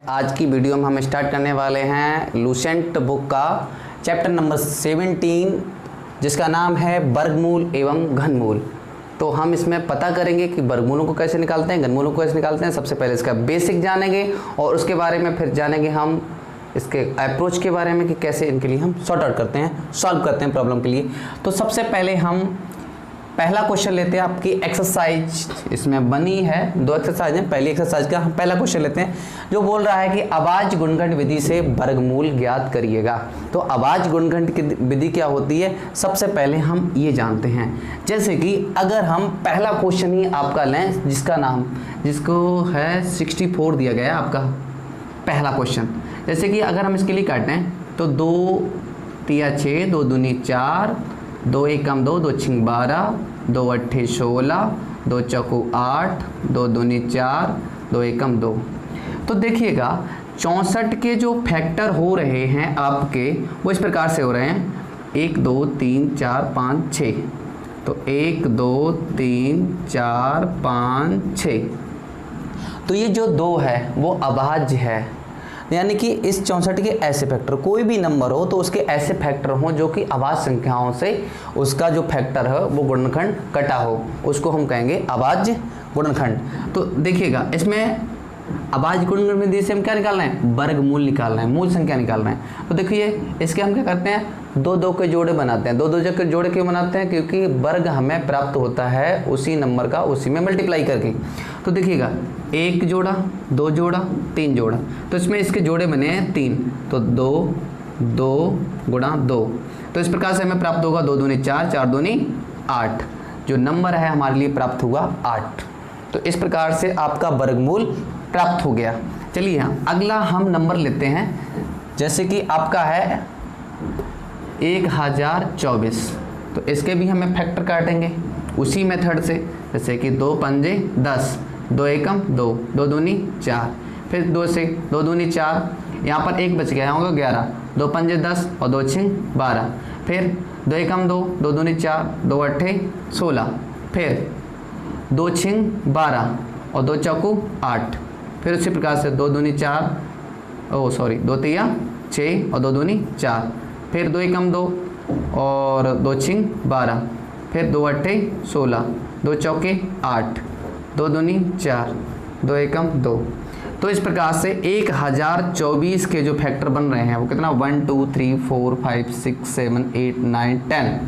आज की वीडियो में हम स्टार्ट करने वाले हैं लूसेंट बुक का चैप्टर नंबर 17 जिसका नाम है वर्गमूल एवं घनमूल। तो हम इसमें पता करेंगे कि वर्गमूलों को कैसे निकालते हैं, घनमूलों को कैसे निकालते हैं। सबसे पहले इसका बेसिक जानेंगे और उसके बारे में फिर जानेंगे हम इसके अप्रोच के बारे में कि कैसे इनके लिए हम सॉर्ट आउट करते हैं, सॉल्व करते हैं प्रॉब्लम के लिए। तो सबसे पहले हम पहला क्वेश्चन लेते हैं। आपकी एक्सरसाइज इसमें बनी है, दो एक्सरसाइज हैं। पहली एक्सरसाइज का हम पहला क्वेश्चन लेते हैं जो बोल रहा है कि अभाज्य गुणनखंड विधि से वर्गमूल ज्ञात करिएगा। तो अभाज्य गुणनखंड की विधि क्या होती है, सबसे पहले हम ये जानते हैं। जैसे कि अगर हम पहला क्वेश्चन ही आपका लें जिसको है 64 दिया गया है आपका पहला क्वेश्चन। जैसे कि अगर हम इसके लिए काटें तो 2 तिया 6, 2 दूनी 4, 2 एकम 2, 2 छिंग 12, 2 अट्ठे 16, 2 चौको 8, 2 दूनी 4, 2 एकम 2। तो देखिएगा 64 के जो फैक्टर हो रहे हैं आपके वो इस प्रकार से हो रहे हैं 1 2 3 4 5 6। तो 1 2 3 4 5 6। तो ये जो 2 है वो अभाज्य है, यानी कि इस 64 के ऐसे फैक्टर, कोई भी नंबर हो तो उसके ऐसे फैक्टर हों जो कि अभाज्य संख्याओं से उसका जो फैक्टर है वो गुणनखंड कटा हो, उसको हम कहेंगे अभाज्य गुणनखंड। तो देखिएगा इसमें अभाज्य गुणनखंड विधि से हम क्या निकाल रहे हैं, वर्गमूल निकाल रहे हैं, मूल संख्या निकाल रहे हैं। तो देखिए इसके हम क्या करते हैं, 2 के जोड़े बनाते हैं। 2 के जोड़े क्यों बनाते हैं, क्योंकि वर्ग हमें प्राप्त होता है उसी नंबर का उसी में मल्टीप्लाई करके। तो देखिएगा 1 जोड़ा, 2 जोड़ा, 3 जोड़ा, तो इसमें इसके जोड़े बने हैं 3। तो 2 गुणा 2, तो इस प्रकार से हमें प्राप्त होगा 2 दूनी 4, 4 दूनी 8। जो नंबर है हमारे लिए प्राप्त हुआ 8। तो इस प्रकार से आपका वर्गमूल प्राप्त हो गया। चलिए अगला हम नंबर लेते हैं। जैसे कि आपका है 1024, तो इसके भी हमें फैक्टर काटेंगे उसी मेथड से। जैसे कि 2 पंजे 10, 2 एकम 2, 2 दूनी 4, फिर 2 से 2 दूनी 4, यहाँ पर 1 बच गया, यहाँ होगा 11, 2 पंजे 10 और 2 छिंग 12, फिर 2 एकम 2, 2 दूनी 4, 2 अट्ठे 16, फिर 2 छिंग 12 और 2 चौको 8, फिर उसी प्रकार से 2 दूनी 4, 2 तिया 6 और 2 दूनी 4, फिर 2 एकम 2 और 2 छिंग 12, फिर 2 अट्ठे 16, 2 चौके 8, 2 दूनी 4, 2 एकम 2। तो इस प्रकार से 1024 के जो फैक्टर बन रहे हैं वो कितना 1 2 3 4 5 6 7 8 9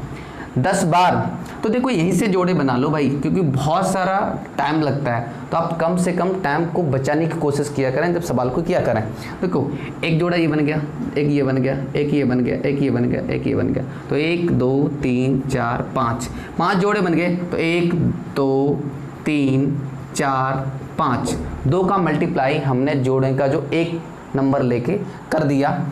10 बार। तो देखो यहीं से जोड़े बना लो भाई, क्योंकि बहुत सारा टाइम लगता है। तो आप कम से कम टाइम को बचाने की कोशिश किया करें जब सवाल को किया करें। देखो एक जोड़ा ये बन गया, एक ये बन गया, एक ये बन गया, एक ये बन गया, एक ये बन गया। तो 1 2 3 4 5 जोड़े बन गए। तो 1 2 3 4 5, 2 का मल्टीप्लाई हमने जोड़े का जो एक नंबर लेके कर दिया।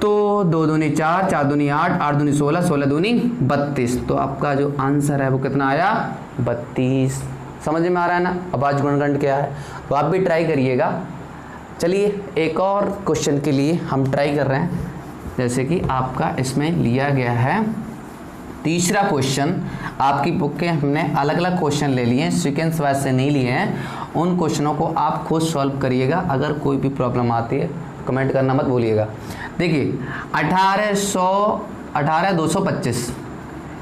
तो 2 दूनी 4, 4 दूनी 8, 8 दूनी 16, 16 दूनी 32। तो आपका जो आंसर है वो कितना आया, 32। समझ में आ रहा है ना अभाज्य गुणनखंड क्या है। तो आप भी ट्राई करिएगा। चलिए एक और क्वेश्चन के लिए हम ट्राई कर रहे हैं। जैसे कि आपका इसमें लिया गया है तीसरा क्वेश्चन। आपकी बुक के हमने अलग अलग क्वेश्चन ले लिए हैं, सीक्वेंस वाइज से नहीं लिए हैं। उन क्वेश्चनों को आप खुद सॉल्व करिएगा। अगर कोई भी प्रॉब्लम आती है कमेंट करना मत भूलिएगा। देखिए 18,225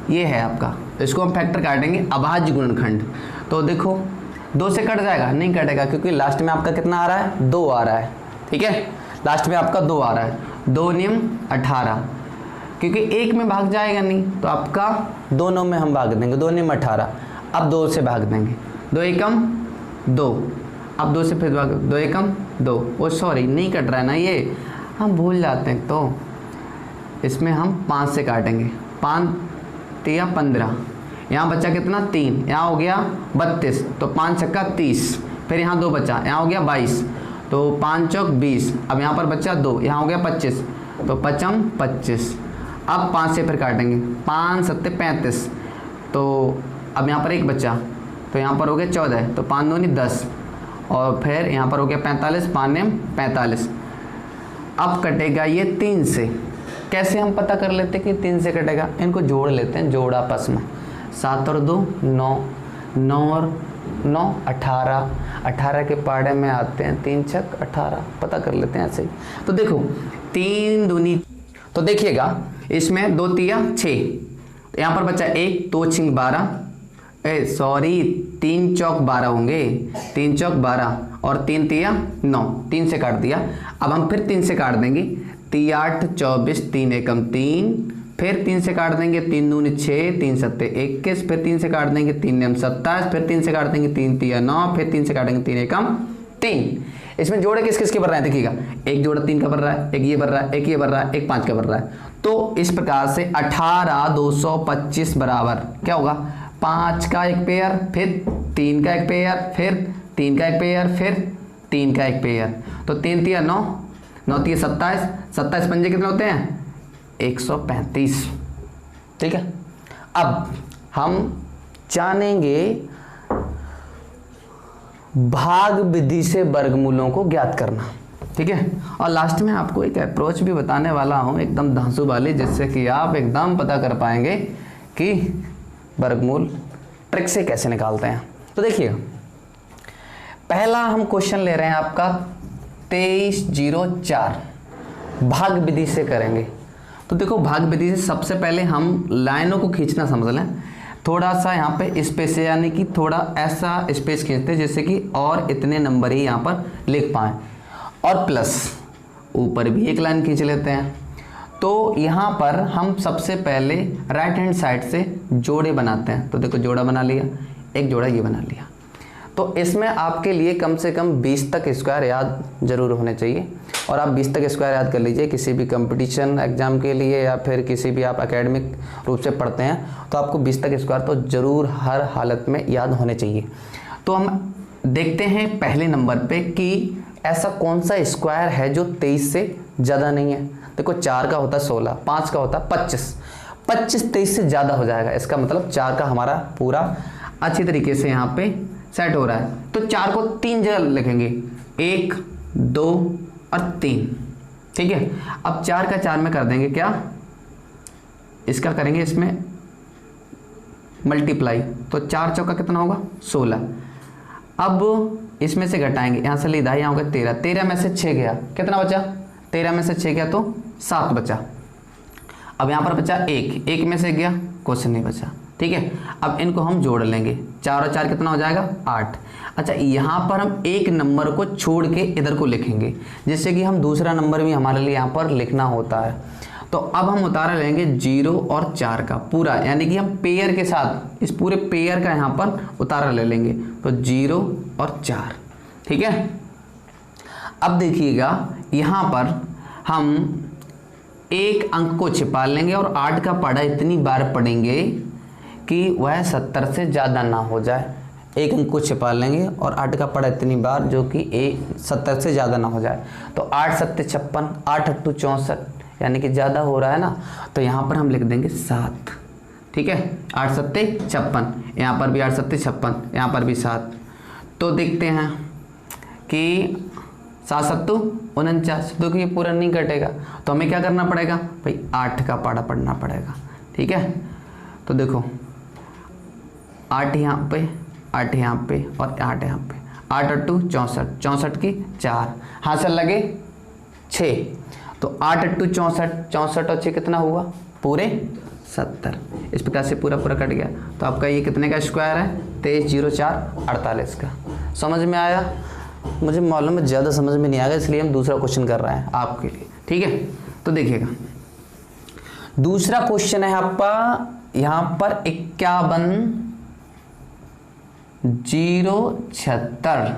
ये है आपका, इसको हम फैक्टर काटेंगे अभाज्य गुणनखंड। तो देखो 2 से कट जाएगा, नहीं कटेगा, क्योंकि लास्ट में आपका कितना आ रहा है, 2 आ रहा है। ठीक है, लास्ट में आपका 2 आ रहा है। 2 नियम 18, क्योंकि 1 में भाग जाएगा नहीं, तो आपका दोनों में हम भाग देंगे। 2 नियम 18, अब 2 से भाग देंगे। 2 एकम 2, अब 2 से फिर भाग, 2 एकम 2। ओ सॉरी नहीं कट रहा है ना, ये हम भूल जाते हैं। तो इसमें हम 5 से काटेंगे। 5 तिया 15, यहाँ बचा कितना 3, यहाँ हो गया 32। तो 5 छक्का 30, फिर यहाँ 2 बचा, यहाँ हो गया 22। तो 5 चौक 20, अब यहाँ पर बचा 2, यहाँ हो गया 25। तो 5 25। अब 5 से फिर काटेंगे, 5 7 35। तो अब यहाँ पर 1 बचा, तो यहाँ पर हो गया 14। तो 5 दूनी 10 और फिर यहाँ पर हो गया 45, 5 नेम 45। अब कटेगा ये 3 से। कैसे हम पता कर लेते हैं कि 3 से कटेगा, इनको जोड़ लेते हैं, जोड़ आपस में। 7 और 2 9, 9 और 9 18। 18 के पहाड़े में आते हैं, 3 छक 18, पता कर लेते हैं ऐसे ही। तो देखो 3 दूनी, तो देखिएगा इसमें 2 तिया 6, तो यहाँ पर बचा 1, 2 छिंग 12, 3 चौक 12 होंगे, 3 चौक 12 और 3 तिया 9, 3 से काट दिया। अब हम फिर 3 से काट देंगे, 3 8 24, 3 एकम 3, फिर 3 से काट देंगे, 3 दूनी 6, 3 सत्ते 21, फिर 3 से काट देंगे, 3 नेम 27, फिर 3 से काट देंगे, 3 तिया 9, फिर 3 से काटेंगे, 3 एकम 3। इसमें जोड़े किस किस के बन रहे हैं देखिएगा, एक जोड़ा 3 का बन रहा है, एक ये बन रहा है, एक ये बन रहा है, एक 5 का बन रहा है। तो इस प्रकार से 18 225 बराबर क्या होगा, 5 का एक पेयर, फिर 3 का एक पेयर, फिर 3 का एक पेयर, फिर 3 का एक पेयर। तो 3 तिया 9, 9 तिया 27, 27 पंजे कितने होते हैं 135। ठीक है, अब हम जानेंगे भाग विधि से वर्गमूलों को ज्ञात करना। ठीक है, और लास्ट में आपको एक अप्रोच भी बताने वाला हूं एकदम धांसू वाली, जिससे कि आप एकदम पता कर पाएंगे कि वर्गमूल ट्रिक से कैसे निकालते हैं। तो देखिए पहला हम क्वेश्चन ले रहे हैं आपका 2304, भाग विधि से करेंगे। तो देखो भाग विधि से सबसे पहले हम लाइनों को खींचना समझ लें, थोड़ा सा यहाँ पे स्पेस है, यानी कि थोड़ा ऐसा स्पेस खींचते हैं जिससे कि और इतने नंबर ही यहाँ पर लिख पाएँ, और प्लस ऊपर भी एक लाइन खींच लेते हैं। तो यहाँ पर हम सबसे पहले राइट हैंड साइड से जोड़े बनाते हैं। तो देखो जोड़ा बना लिया, एक जोड़ा ये बना लिया। तो इसमें आपके लिए कम से कम 20 तक स्क्वायर याद जरूर होने चाहिए, और आप 20 तक स्क्वायर याद कर लीजिए किसी भी कंपटीशन एग्जाम के लिए, या फिर किसी भी आप एकेडमिक रूप से पढ़ते हैं तो आपको 20 तक स्क्वायर तो ज़रूर हर हालत में याद होने चाहिए। तो हम देखते हैं पहले नंबर पे कि ऐसा कौन सा स्क्वायर है जो 23 से ज़्यादा नहीं है। देखो 4 का होता है 16, 5 का होता है 25, 25 23 से ज़्यादा हो जाएगा, इसका मतलब 4 का हमारा पूरा अच्छी तरीके से यहाँ पे सेट हो रहा है। तो 4 को 3 जगह लिखेंगे, 1 2 और 3। ठीक है, अब 4 का 4 में कर देंगे क्या, इसका करेंगे इसमें मल्टीप्लाई, तो 4 चौका कितना होगा 16। अब इसमें से घटाएंगे, यहाँ से लीधा, यहाँ होगा 13, 13 में से 6 गया, कितना बचा, 13 में से 6 गया तो 7 बचा। अब यहाँ पर बचा 1, 1 में से गया, कुछ नहीं बचा। ठीक है, अब इनको हम जोड़ लेंगे, 4 और 4 कितना हो जाएगा 8। अच्छा, यहाँ पर हम एक नंबर को छोड़ के इधर को लिखेंगे, जिससे कि हम दूसरा नंबर भी हमारे लिए यहाँ पर लिखना होता है। तो अब हम उतारा लेंगे 0 और 4 का पूरा, यानी कि हम पेयर के साथ इस पूरे पेयर का यहाँ पर उतारा ले लेंगे, तो 0 और 4। ठीक है, अब देखिएगा यहाँ पर हम एक अंक को छिपा लेंगे और 8 का पढ़ा इतनी बार पढ़ेंगे कि वह 70 से ज़्यादा ना हो जाए। एक अंक को छिपा लेंगे और 8 का पढ़ा इतनी बार जो कि 70 से ज़्यादा ना हो जाए। तो 8 सत्ते 56, 8 अट्टू 64, यानी कि ज़्यादा हो रहा है ना, तो यहाँ पर हम लिख देंगे 7। ठीक है, 8 सत्ते 56, यहाँ पर भी 8 सत्ते 56, यहाँ पर भी 7। तो देखते हैं कि 7 सत्तू 49, क्योंकि ये पूरा नहीं कटेगा, तो हमें क्या करना पड़ेगा भाई, 8 का पढ़ा पढ़ना पड़ेगा। ठीक है, तो देखो 8 यहाँ पे, 8 यहाँ पे और 8 यहाँ पे, 8 अट्टू 64, 64 की 4, हासिल लगे 6, तो 8 अट्टू 64, 64 और 6 कितना हुआ पूरे 70। इस प्रकार से पूरा पूरा कट गया। तो आपका ये कितने का स्क्वायर है 2304 48 का। समझ में आया? मुझे मालूम है ज़्यादा समझ में नहीं आएगा, इसलिए हम दूसरा क्वेश्चन कर रहे हैं आपके लिए। ठीक है, तो देखिएगा दूसरा क्वेश्चन है आपका यहाँ पर 51,076।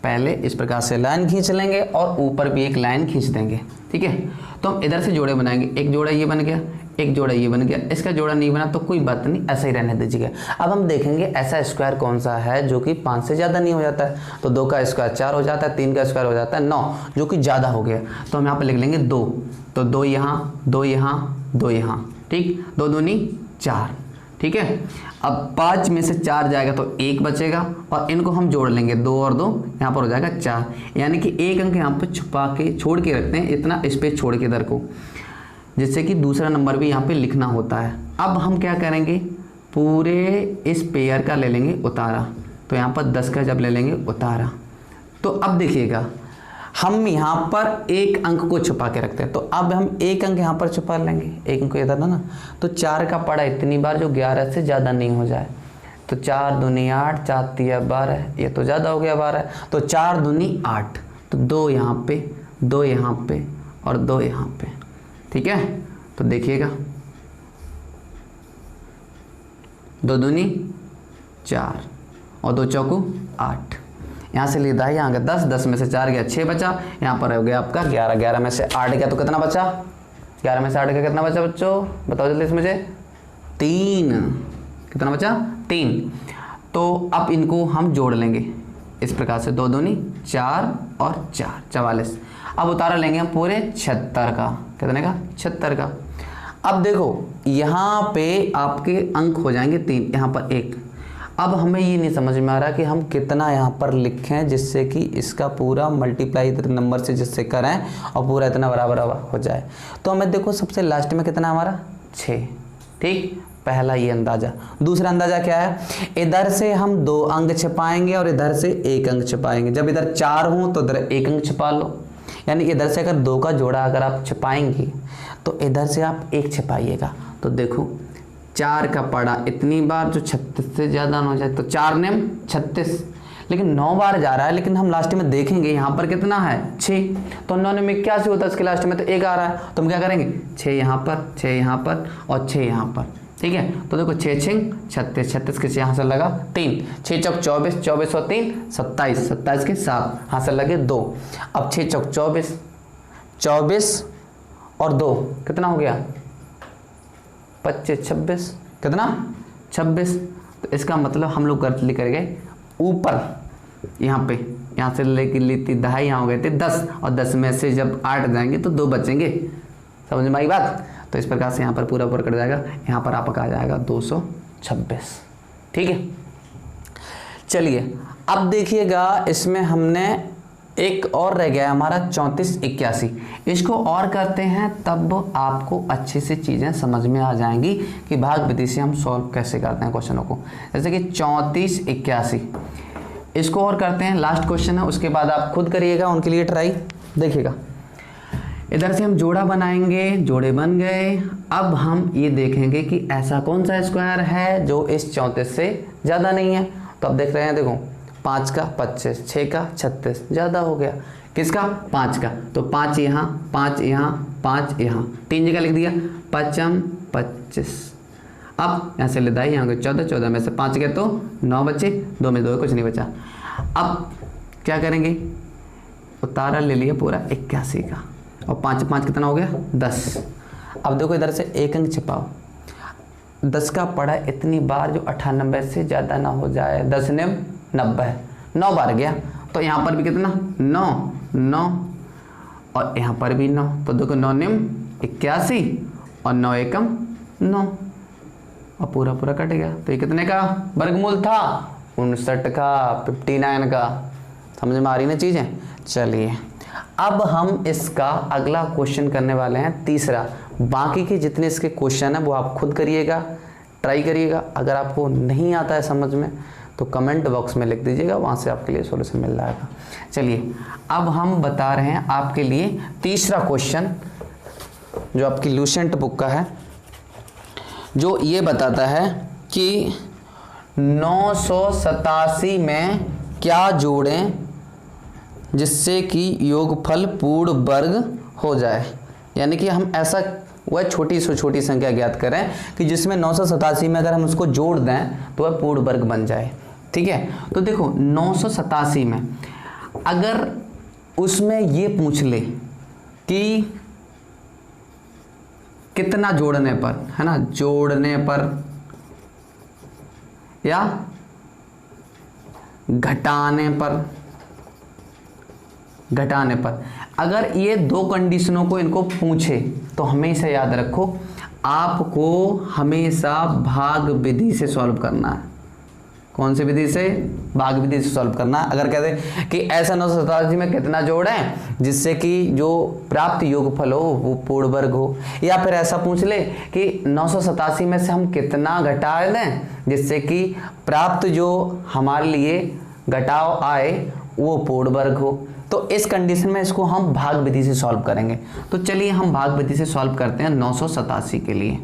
पहले इस प्रकार से लाइन खींच लेंगे और ऊपर भी एक लाइन खींच देंगे। ठीक है, तो हम इधर से जोड़े बनाएंगे, एक जोड़ा ये बन गया, एक जोड़ा ये बन गया, इसका जोड़ा नहीं बना तो कोई बात नहीं, ऐसा ही रहने दीजिएगा। अब हम देखेंगे ऐसा स्क्वायर कौन सा है जो कि 5 से ज़्यादा नहीं हो जाता है। तो 2 का स्क्वायर 4 हो जाता है, 3 का स्क्वायर हो जाता है 9, जो कि ज़्यादा हो गया। तो हम यहाँ पर लिख लेंगे 2, तो 2 यहाँ, 2 यहाँ, 2 यहाँ। ठीक, 2 दूनी 4। ठीक है, अब 5 में से 4 जाएगा तो 1 बचेगा, और इनको हम जोड़ लेंगे, 2 और 2 यहाँ पर हो जाएगा 4, यानी कि एक अंक यहाँ पर छुपा के छोड़ के रखते हैं, इतना स्पेस छोड़ के इधर को, जिससे कि दूसरा नंबर भी यहाँ पे लिखना होता है। अब हम क्या करेंगे, पूरे इस पेयर का ले लेंगे उतारा, तो यहाँ पर 10 का जब ले लेंगे उतारा, तो अब देखिएगा हम यहाँ पर एक अंक को छुपा के रखते हैं, तो अब हम एक अंक यहाँ पर छुपा लेंगे, एक अंक इधर ना, तो 4 का पड़ा इतनी बार जो 11 से ज़्यादा नहीं हो जाए, तो 4 दूनी 8, 4 तिया 12, ये तो ज़्यादा हो गया 12, तो 4 दूनी 8, तो 2 यहाँ पे, 2 यहाँ पे और 2 यहाँ पे, ठीक है। तो देखिएगा 2 दूनी 4 और 2 चौकू 8, यहाँ से लिखा है यहाँ का 10, 10 में से 4 गया 6 बचा, यहाँ पर हो गया आपका 11, 11 में से 8 गया तो कितना बचा, 11 में से 8 गया कितना बचा बच्चों, बताओ जल्दी से मुझे, 3, कितना बचा 3। तो अब इनको हम जोड़ लेंगे इस प्रकार से, 2 दूनी 4 और 4 44। अब उतारा लेंगे हम पूरे 76 का, कितने का 76 का। अब देखो यहाँ पे आपके अंक हो जाएंगे 3, यहाँ पर 1। अब हमें ये नहीं समझ में आ रहा कि हम कितना यहाँ पर लिखें जिससे कि इसका पूरा मल्टीप्लाई इतने नंबर से जिससे करें और पूरा इतना बराबर हो जाए। तो हमें देखो सबसे लास्ट में कितना हमारा 6, ठीक, पहला ये अंदाज़ा। दूसरा अंदाज़ा क्या है, इधर से हम 2 अंक छिपाएंगे और इधर से 1 अंक छिपाएंगे। जब इधर 4 हो तो इधर 1 अंक छिपा लो, यानी इधर से अगर 2 का जोड़ा अगर आप छिपाएंगे तो इधर से आप 1 छिपाइएगा। तो देखो 4 का पड़ा इतनी बार जो 36 से ज़्यादा ना हो जाए, तो 4 ने 36, लेकिन 9 बार जा रहा है, लेकिन हम लास्ट में देखेंगे यहाँ पर कितना है 6, तो 9 में 81 होता है, इसके लास्ट में तो 1 आ रहा है, तो हम क्या करेंगे 6 यहाँ पर, 6 यहाँ पर और 6 यहाँ पर, ठीक है। तो देखो 6 6 36, 36 किस यहाँ से लगा 3, 6 चौक 24, 24 और 3 27, 27 के 7 यहाँ से लगे 2। अब 6 चौक 24, 24 और 2 कितना हो गया 25, 26, कितना 26। तो इसका मतलब हम लोग गलत लिख करेंगे, ऊपर यहाँ पे यहाँ से लेके लेती 2.5 यहाँ हो गए थे 10, और 10 में से जब 8 जाएंगे तो 2 बचेंगे, समझ में आई बात। तो इस प्रकार से यहाँ पर पूरा ऊपर कट जाएगा, यहाँ पर आपका आ जाएगा 226, ठीक है। चलिए अब देखिएगा इसमें हमने एक और रह गया हमारा 34 81, इसको और करते हैं तब आपको अच्छे से चीज़ें समझ में आ जाएंगी कि भाग विधि से हम सॉल्व कैसे करते हैं क्वेश्चनों को। जैसे कि 34 81 इसको और करते हैं, लास्ट क्वेश्चन है, उसके बाद आप खुद करिएगा उनके लिए ट्राई। देखिएगा इधर से हम जोड़ा बनाएंगे, जोड़े बन गए। अब हम ये देखेंगे कि ऐसा कौन सा स्क्वायर है जो इस 34 से ज़्यादा नहीं है। तो अब देख रहे हैं, देखो 5 का 25, 6 का 36, ज़्यादा हो गया किसका 5 का, तो 5 यहाँ 5 यहाँ 5 यहाँ, 3 जगह लिख दिया 5 25। अब यहाँ से लेदा यहाँ को 14, 14 में से 5 गए तो 9 बचे, 2 में 2 कुछ नहीं बचा। अब क्या करेंगे, उतारा ले लिया पूरा 81 का, और 5 5 कितना हो गया 10। अब देखो इधर से 1 अंक छिपाओ, 10 का पड़ा इतनी बार जो 98 से ज़्यादा ना हो जाए, 10 ने 90, 9 बार गया, तो यहाँ पर भी कितना 9 9 और यहाँ पर भी 9, तो देखो 9 ने 81 और 9 एकम 9, और पूरा पूरा कट गया। तो ये कितने का वर्गमूल था 59 का, 59 का। समझ में आ रही ना चीज़ें। चलिए अब हम इसका अगला क्वेश्चन करने वाले हैं, तीसरा। बाकी के जितने इसके क्वेश्चन हैं वो आप खुद करिएगा, ट्राई करिएगा। अगर आपको नहीं आता है समझ में तो कमेंट बॉक्स में लिख दीजिएगा, वहाँ से आपके लिए सॉल्यूशन मिल जाएगा। चलिए अब हम बता रहे हैं आपके लिए तीसरा क्वेश्चन जो आपकी लूसेंट बुक का है, जो ये बताता है कि 987 में क्या जोड़ें जिससे कि योगफल पूर्ण वर्ग हो जाए। यानी कि हम ऐसा वह छोटी से छोटी संख्या ज्ञात करें कि जिसमें 987 में अगर हम उसको जोड़ दें तो वह पूर्ण वर्ग बन जाए। ठीक है, तो देखो 987 में अगर उसमें ये पूछ ले कि कितना जोड़ने पर, है ना, जोड़ने पर या घटाने पर, घटाने पर, अगर ये दो कंडीशनों को इनको पूछे तो हमेशा याद रखो आपको हमेशा भाग विधि से सॉल्व करना है। कौन सी विधि से? भाग विधि से सॉल्व करना। अगर कहते कि ऐसा 987 में कितना जोड़ें जिससे कि जो प्राप्त योगफल हो वो पूर्ण वर्ग हो, या फिर ऐसा पूछ ले कि 987 में से हम कितना घटा दें जिससे कि प्राप्त जो हमारे लिए घटाव आए वो पूर्ण वर्ग हो। तो इस कंडीशन में इसको हम भाग विधि से सॉल्व करेंगे। तो चलिए हम भाग विधि से सॉल्व करते हैं 987 के लिए।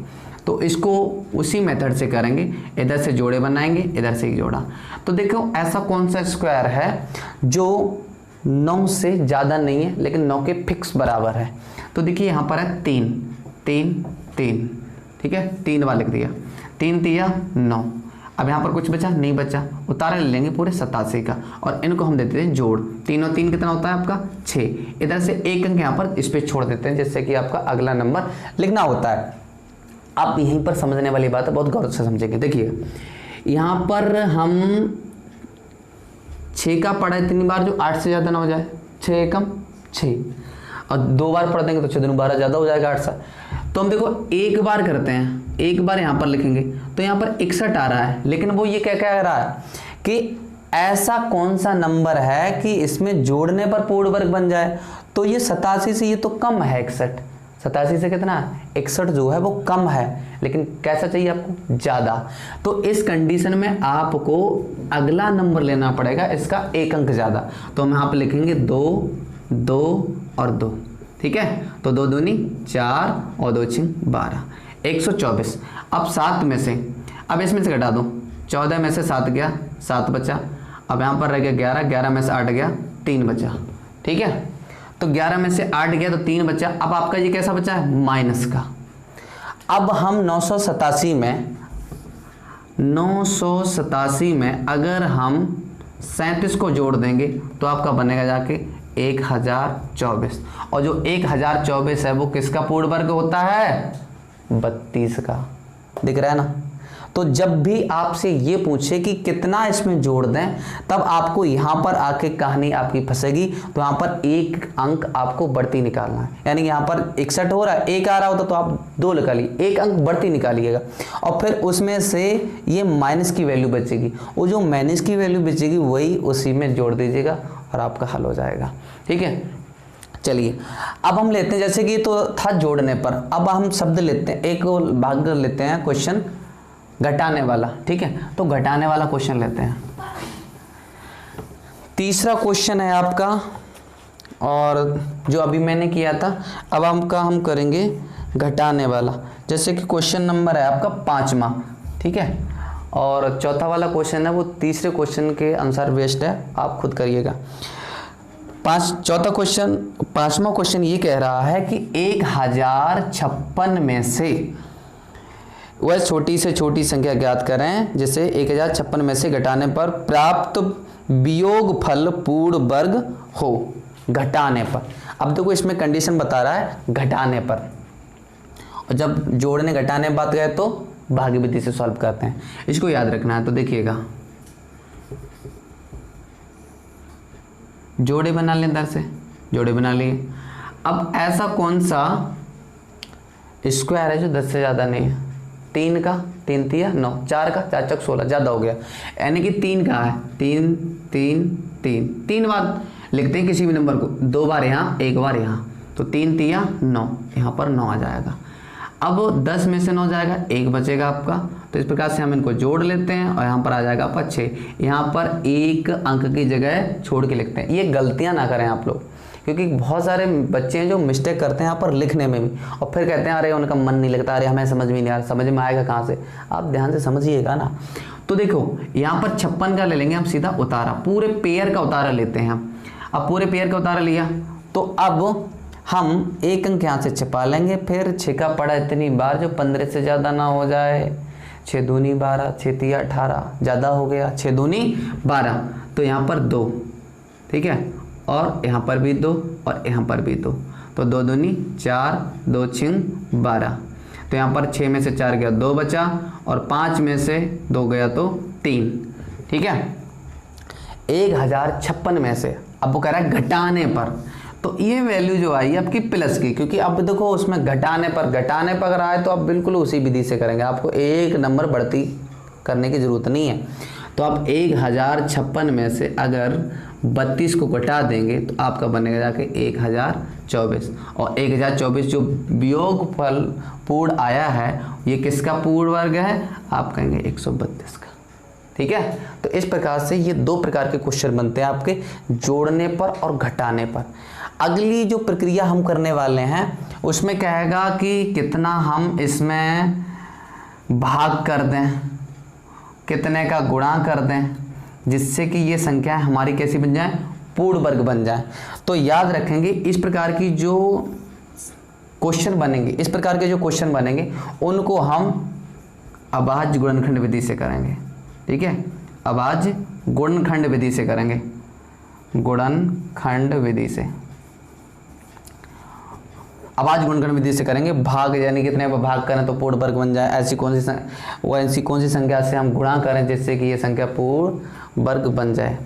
तो इसको उसी मेथड से करेंगे, इधर से जोड़े बनाएंगे, इधर से एक जोड़ा। तो देखो ऐसा कौन सा स्क्वायर है जो 9 से ज़्यादा नहीं है लेकिन 9 के फिक्स बराबर है। तो देखिए यहाँ पर है 3 3 3, ठीक है, 3 बार लिख दिया, 3 3 9। अब यहाँ पर कुछ बचा? नहीं बचा, उतारा ले लेंगे पूरे 87 का और इनको हम देते हैं जोड़। 3 और 3 कितना होता है आपका? 6। इधर से एक अंक यहाँ पर इस पर छोड़ देते हैं जिससे कि आपका अगला नंबर लिखना होता है। आप यहीं पर समझने वाली बात है, बहुत गौर से समझेंगे। देखिए यहाँ पर हम 6 का पढ़ा इतनी बार जो 8 से ज़्यादा ना हो जाए, 6 एकम 6, और 2 बार पढ़ देंगे तो 6 दूनी 12 ज़्यादा हो जाएगा 8 से। तो हम देखो एक बार करते हैं, एक बार यहाँ पर लिखेंगे तो यहाँ पर 61 आ रहा है, लेकिन वो ये क्या कह रहा है कि ऐसा कौन सा नंबर है कि इसमें जोड़ने पर पूर्ण वर्ग बन जाए। तो ये 87 से ये तो कम है, 61 87 से कितना? 61 जो है वो कम है, लेकिन कैसा चाहिए आपको? ज़्यादा। तो इस कंडीशन में आपको अगला नंबर लेना पड़ेगा इसका एक अंक ज़्यादा। तो हम यहाँ पर लिखेंगे 2 2 और 2, ठीक है। तो 2 दूनी 4 और 2 6 12, 124। अब 7 में से, अब इसमें से घटा दो, 14 में से 7 गया, 7 बचा। अब यहाँ पर रह गया 11, 11 में से 8 गया, 3 बचा, ठीक है। तो 11 में से 8 गया तो 3 बचा। अब आपका ये कैसा बचा है? माइनस का। अब हम 987 में अगर हम 37 को जोड़ देंगे तो आपका बनेगा जाके 1024, और जो 1024 है वो किसका पूर्ण वर्ग होता है? 32 का। दिख रहा है ना? तो जब भी आपसे ये पूछे कि कितना इसमें जोड़ दें, तब आपको यहाँ पर आके कहानी आपकी फंसेगी। तो यहाँ पर एक अंक आपको बढ़ती निकालना है, यानी यहाँ पर 61 हो रहा है, 1 आ रहा होता तो आप 2 निकालिए, एक अंक बढ़ती निकालिएगा और फिर उसमें से ये माइनस की वैल्यू बचेगी, वो जो माइनस की वैल्यू बचेगी वही उसी में जोड़ दीजिएगा और आपका हल हो जाएगा, ठीक है। चलिए अब हम लेते हैं, जैसे कि तो था जोड़ने पर, अब हम शब्द लेते हैं, एक भाग लेते हैं क्वेश्चन घटाने वाला, ठीक है। तो घटाने वाला क्वेश्चन लेते हैं। तीसरा क्वेश्चन है आपका, और जो अभी मैंने किया था अब हम करेंगे घटाने वाला। जैसे कि क्वेश्चन नंबर है आपका 5वां, ठीक है, और चौथा वाला क्वेश्चन है वो तीसरे क्वेश्चन के अनुसार बेस्ड है, आप खुद करिएगा। 5वां क्वेश्चन ये कह रहा है कि 1056 में से वह छोटी से छोटी संख्या ज्ञात करें जिसे 1056 में से घटाने पर प्राप्त वियोग फल पूर्ण वर्ग हो। घटाने पर, अब देखो इसमें कंडीशन बता रहा है घटाने पर, और जब जोड़ने घटाने बात गए तो भाग विधि से सॉल्व करते हैं, इसको याद रखना है। तो देखिएगा जोड़े बना लें, इधर से जोड़े बना लिए। अब ऐसा कौन सा स्क्वायर है जो 10 से ज़्यादा नहीं है? 3 का 3 3 9, 4 का 4 चक 16, ज़्यादा हो गया, यानी कि 3 का है, 3 3 3, 3 बार लिखते हैं किसी भी नंबर को, 2 बार यहाँ 1 बार यहाँ, तो 3 3 9, यहाँ पर 9 आ जाएगा। अब 10 में से 9 जाएगा, 1 बचेगा आपका। तो इस प्रकार से हम इनको जोड़ लेते हैं और यहाँ पर आ जाएगा आपका 6। यहाँ पर एक अंक की जगह छोड़ के लिखते हैं। ये गलतियाँ ना करें आप लोग, क्योंकि बहुत सारे बच्चे हैं जो मिस्टेक करते हैं यहाँ पर लिखने में भी, और फिर कहते हैं अरे उनका मन नहीं लगता, अरे हमें समझ में नहीं आ रहा, समझ में आएगा कहाँ से? आप ध्यान से समझिएगा ना। तो देखो यहाँ पर 56 का ले लेंगे हम सीधा उतारा, पूरे पेयर का उतारा लेते हैं हम। अब पूरे पेयर का उतारा लिया तो अब हम एक अंक यहाँ से छिपा लेंगे, फिर 6 का पड़ा इतनी बार जो 15 से ज़्यादा ना हो जाए। 6 दूनी 12, 6 3 18, ज़्यादा हो गया, 6 दूनी 12, तो यहाँ पर 2, ठीक है, और यहाँ पर भी 2 और यहाँ पर भी 2, तो 2 दूनी 4, 2 6 12, तो यहाँ पर 6 में से 4 गया 2 बचा, और 5 में से 2 गया तो 3, ठीक है। 1056 में से अब वो कह रहा है घटाने पर, तो ये वैल्यू जो आई आपकी प्लस की, क्योंकि अब देखो उसमें घटाने पर अगर आए तो आप बिल्कुल उसी विधि से करेंगे, आपको एक नंबर बढ़ती करने की ज़रूरत नहीं है। तो आप 1056 में से अगर 32 को घटा देंगे तो आपका बनेगा जाके 1024, और 1024 जो वियोगफल पूर्ण आया है ये किसका पूर्ण वर्ग है, आप कहेंगे 132 का। ठीक है, तो इस प्रकार से ये दो प्रकार के क्वेश्चन बनते हैं आपके जोड़ने पर और घटाने पर। अगली जो प्रक्रिया हम करने वाले हैं उसमें कहेगा कि कितना हम इसमें भाग कर दें, कितने का गुणा कर दें, जिससे कि ये संख्याएं हमारी कैसी बन जाए, पूर्ण वर्ग बन जाए। तो याद रखेंगे इस प्रकार की जो क्वेश्चन बनेंगे, इस प्रकार के जो क्वेश्चन बनेंगे उनको हम अभाज्य गुणनखंड विधि से करेंगे। ठीक है, अभाज्य गुणनखंड विधि से करेंगे, गुणनखंड विधि से, अभाज्य गुणनखंड विधि से करेंगे। भाग यानी कितने पर भाग करें तो पूर्ण वर्ग बन जाए, ऐसी कौन सी संख्या से हम गुणा करें जिससे कि ये संख्या पूर्ण वर्ग बन जाए।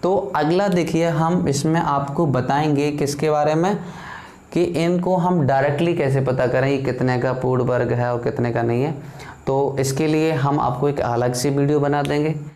तो अगला देखिए हम इसमें आपको बताएंगे किसके बारे में, कि इनको हम डायरेक्टली कैसे पता करें कि कितने का पूर्ण वर्ग है और कितने का नहीं है। तो इसके लिए हम आपको एक अलग से वीडियो बना देंगे।